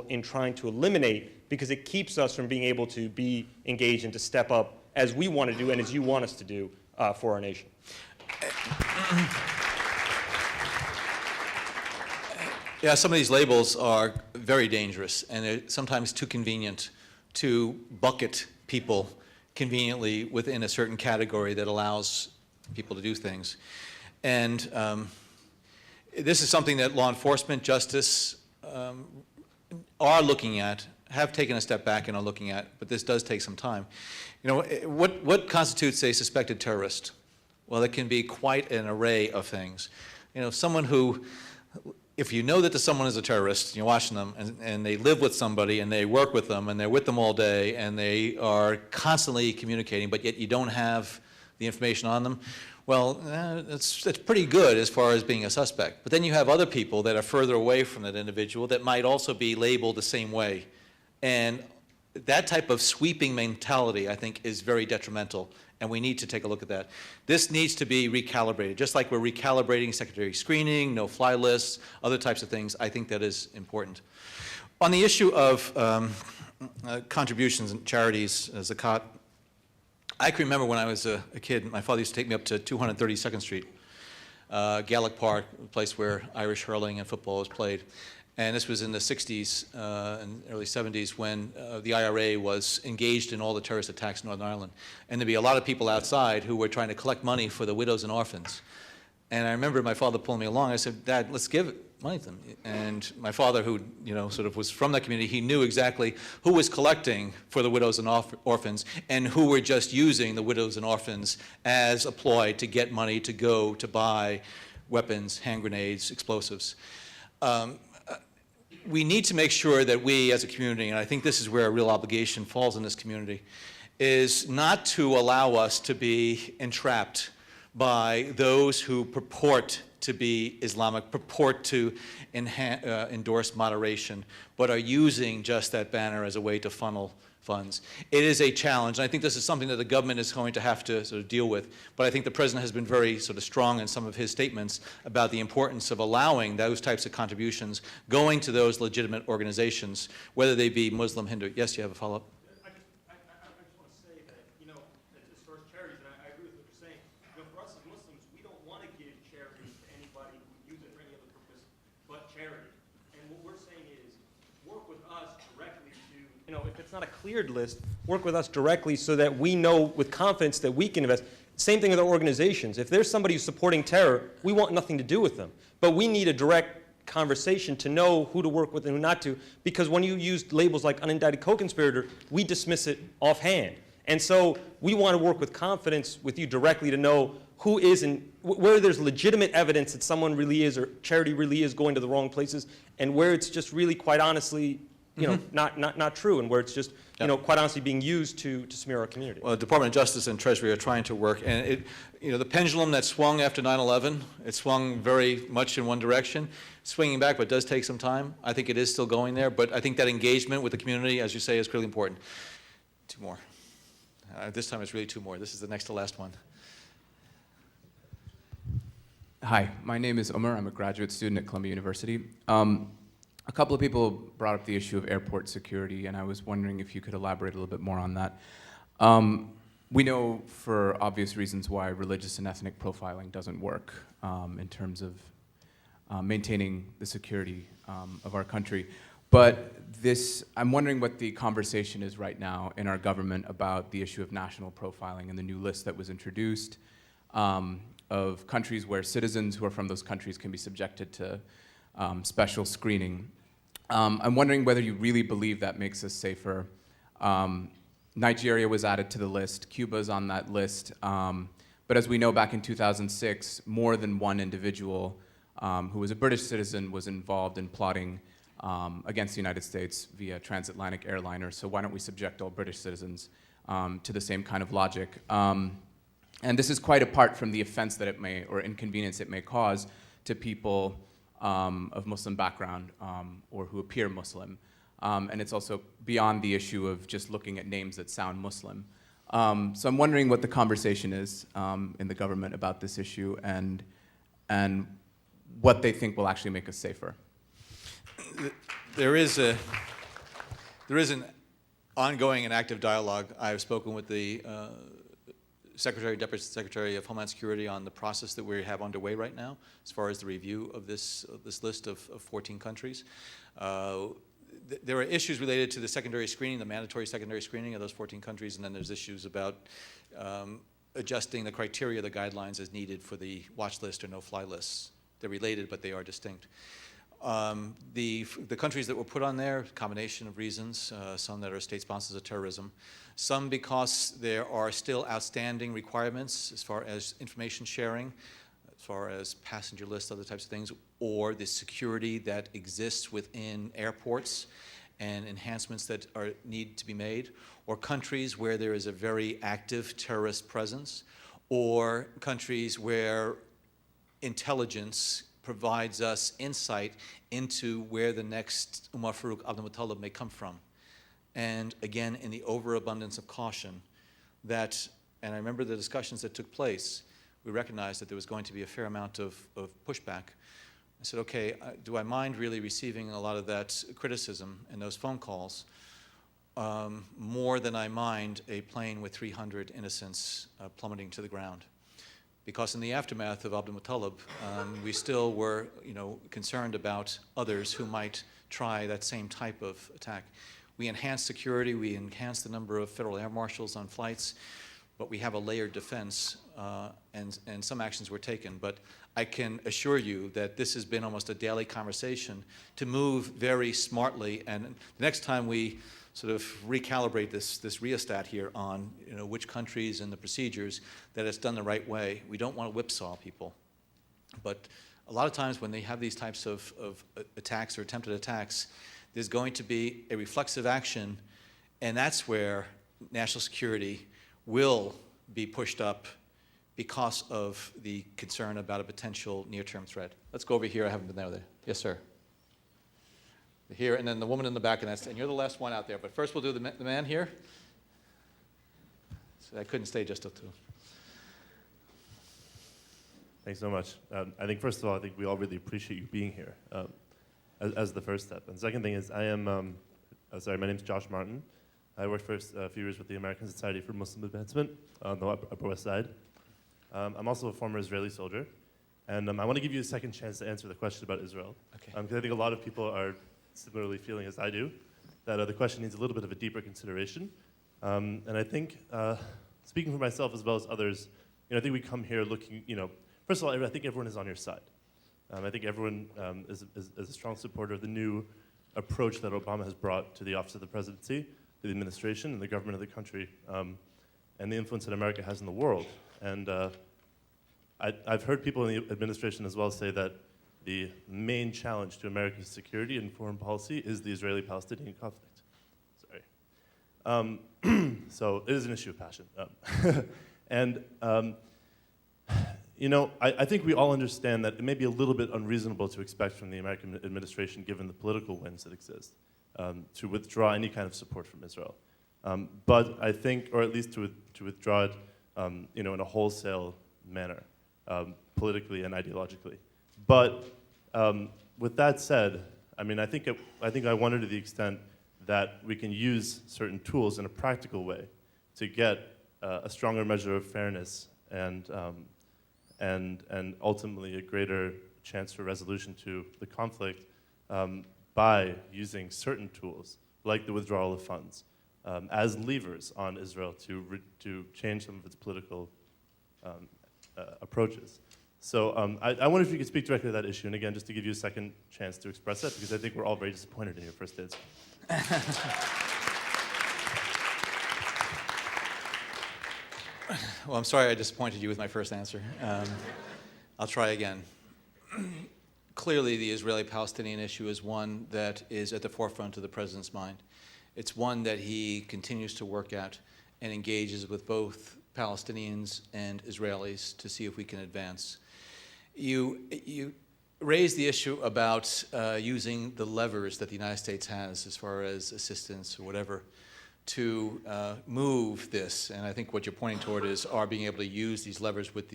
in trying to eliminate, because it keeps us from being able to be engaged and to step up as we want to do and as you want us to do for our nation. Yeah, some of these labels are very dangerous, and they're sometimes too convenient to bucket people conveniently within a certain category that allows people to do things. And this is something that law enforcement, justice are looking at, have taken a step back and are looking at, but this does take some time. You know, what constitutes a suspected terrorist? Well, it can be quite an array of things. You know, someone who, if you know that someone is a terrorist, you're watching them, and they live with somebody, and they work with them, and they're with them all day, and they are constantly communicating, but yet you don't have the information on them, well, that's pretty good as far as being a suspect. But then you have other people that are further away from that individual that might also be labeled the same way. And that type of sweeping mentality, I think, is very detrimental, and we need to take a look at that. This needs to be recalibrated, just like we're recalibrating secondary screening, no-fly lists, other types of things. I think that is important. On the issue of contributions and charities, zakat, I can remember when I was a kid, my father used to take me up to 232nd Street, Gaelic Park, a place where Irish hurling and football was played. And this was in the 60s and early 70s when the IRA was engaged in all the terrorist attacks in Northern Ireland. And there'd be a lot of people outside who were trying to collect money for the widows and orphans. And I remember my father pulling me along. I said, Dad, let's give money to them. And my father, who sort of was from that community, he knew exactly who was collecting for the widows and orphans and who were just using the widows and orphans as a ploy to get money to go to buy weapons, hand grenades, explosives. We need to make sure that we as a community, and I think this is where a real obligation falls in this community, is not to allow us to be entrapped by those who purport to be Islamic, purport to endorse moderation, but are using just that banner as a way to funnel funds. It is a challenge, and I think this is something that the government is going to have to sort of deal with, but I think the President has been very sort of strong in some of his statements about the importance of allowing those types of contributions going to those legitimate organizations, whether they be Muslim, Hindu. Yes, you have a follow-up? I just want to say that, as far as charities, and I agree with what you're saying, for us as Muslims, we don't want to give charities to anybody who use it for any other purpose but charity. And what we're saying is, work with us directly to, if it's not a cleared list, work with us directly so that we know with confidence that we can invest. Same thing with our organizations. If there's somebody who's supporting terror, we want nothing to do with them. But we need a direct conversation to know who to work with and who not to, because when you use labels like unindicted co-conspirator, we dismiss it offhand. And so we want to work with confidence with you directly to know who is and where there's legitimate evidence that someone really is or charity really is going to the wrong places, and where it's just really quite honestly not true, and where it's just quite honestly being used to smear our community. Well, the Department of Justice and Treasury are trying to work, and the pendulum that swung after 9/11, it swung very much in one direction, swinging back, but it does take some time. I think it is still going there, but I think that engagement with the community, as you say, is critically important. Two more. This time it's really two more. This is the next to last one. Hi, my name is Omar. I'm a graduate student at Columbia University. A couple of people brought up the issue of airport security, and I was wondering if you could elaborate a little bit more on that. We know for obvious reasons why religious and ethnic profiling doesn't work in terms of maintaining the security of our country. But I'm wondering what the conversation is right now in our government about the issue of national profiling and the new list that was introduced of countries where citizens who are from those countries can be subjected to special screening. I'm wondering whether you really believe that makes us safer. Nigeria was added to the list. Cuba's on that list. But as we know, back in 2006, more than one individual who was a British citizen was involved in plotting against the United States via transatlantic airliner. So why don't we subject all British citizens to the same kind of logic? And this is quite apart from the offense that it may, or inconvenience it may cause to people of Muslim background or who appear Muslim. And it's also beyond the issue of just looking at names that sound Muslim. So I'm wondering what the conversation is in the government about this issue and what they think will actually make us safer. There is there is an ongoing and active dialogue. I've spoken with the Secretary, Deputy Secretary of Homeland Security on the process that we have underway right now, as far as the review of this list of 14 countries. There are issues related to the secondary screening, the mandatory secondary screening of those 14 countries, and then there's issues about adjusting the criteria, the guidelines as needed for the watch list or no-fly lists. They're related, but they are distinct. The countries that were put on there, combination of reasons, some that are state sponsors of terrorism, some because there are still outstanding requirements as far as information sharing, as far as passenger lists, other types of things, or the security that exists within airports and enhancements that need to be made, or countries where there is a very active terrorist presence, or countries where intelligence provides us insight into where the next Umar Farouk Abdul Muttalib may come from. And again, in the overabundance of caution that, and I remember the discussions that took place, we recognized that there was going to be a fair amount of pushback. I said, okay, do I mind really receiving a lot of that criticism and those phone calls more than I mind a plane with 300 innocents plummeting to the ground? Because in the aftermath of Abdul Muttalib, we still were, concerned about others who might try that same type of attack. We enhanced security, we enhanced the number of federal air marshals on flights, but we have a layered defense, and some actions were taken. But I can assure you that this has been almost a daily conversation to move very smartly, and the next time we sort of recalibrate this rheostat here on which countries and the procedures, that it's done the right way. We don't want to whipsaw people. But a lot of times when they have these types of attacks or attempted attacks, there's going to be a reflexive action, and that's where national security will be pushed up because of the concern about a potential near-term threat. Let's go over here. I haven't been there. Yes, sir. Here, and then the woman in the back, and you're the last one out there. But first we'll do the man here. So I couldn't stay just till 2. Thanks so much. I think first of all, I think we all really appreciate you being here as the first step. And the second thing is my name's Josh Martin. I worked for a few years with the American Society for Muslim Advancement on the Upper West Side. I'm also a former Israeli soldier. And I want to give you a second chance to answer the question about Israel. Okay. Because I think a lot of people are similarly feeling as I do, that the question needs a little bit of a deeper consideration. And I think, speaking for myself as well as others, I think we come here looking, first of all, I think everyone is on your side. I think everyone is a strong supporter of the new approach that Obama has brought to the Office of the Presidency, to the administration and the government of the country, and the influence that America has in the world. And I've heard people in the administration as well say that the main challenge to America's security and foreign policy is the Israeli-Palestinian conflict. Sorry. So it is an issue of passion. And, I think we all understand that it may be a little bit unreasonable to expect from the American administration, given the political winds that exist, to withdraw any kind of support from Israel. But I think, or at least to withdraw it, in a wholesale manner, politically and ideologically. But with that said, I think I wonder to the extent that we can use certain tools in a practical way to get a stronger measure of fairness and ultimately a greater chance for resolution to the conflict by using certain tools like the withdrawal of funds as levers on Israel to change some of its political approaches. So I wonder if you could speak directly to that issue, and again, just to give you a second chance to express that, because I think we're all very disappointed in your first answer. Well, I'm sorry I disappointed you with my first answer. I'll try again. Clearly, the Israeli-Palestinian issue is one that is at the forefront of the president's mind. It's one that he continues to work at and engages with both Palestinians and Israelis to see if we can advance. You raised the issue about using the levers that the United States has as far as assistance or whatever to move this, and I think what you're pointing toward is our being able to use these levers with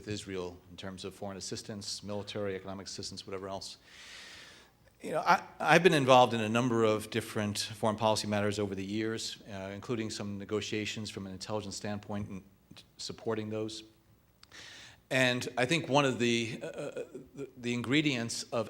Israel in terms of foreign assistance, military, economic assistance, whatever else. You know, I've been involved in a number of different foreign policy matters over the years, including some negotiations from an intelligence standpoint and supporting those. And I think one of the ingredients of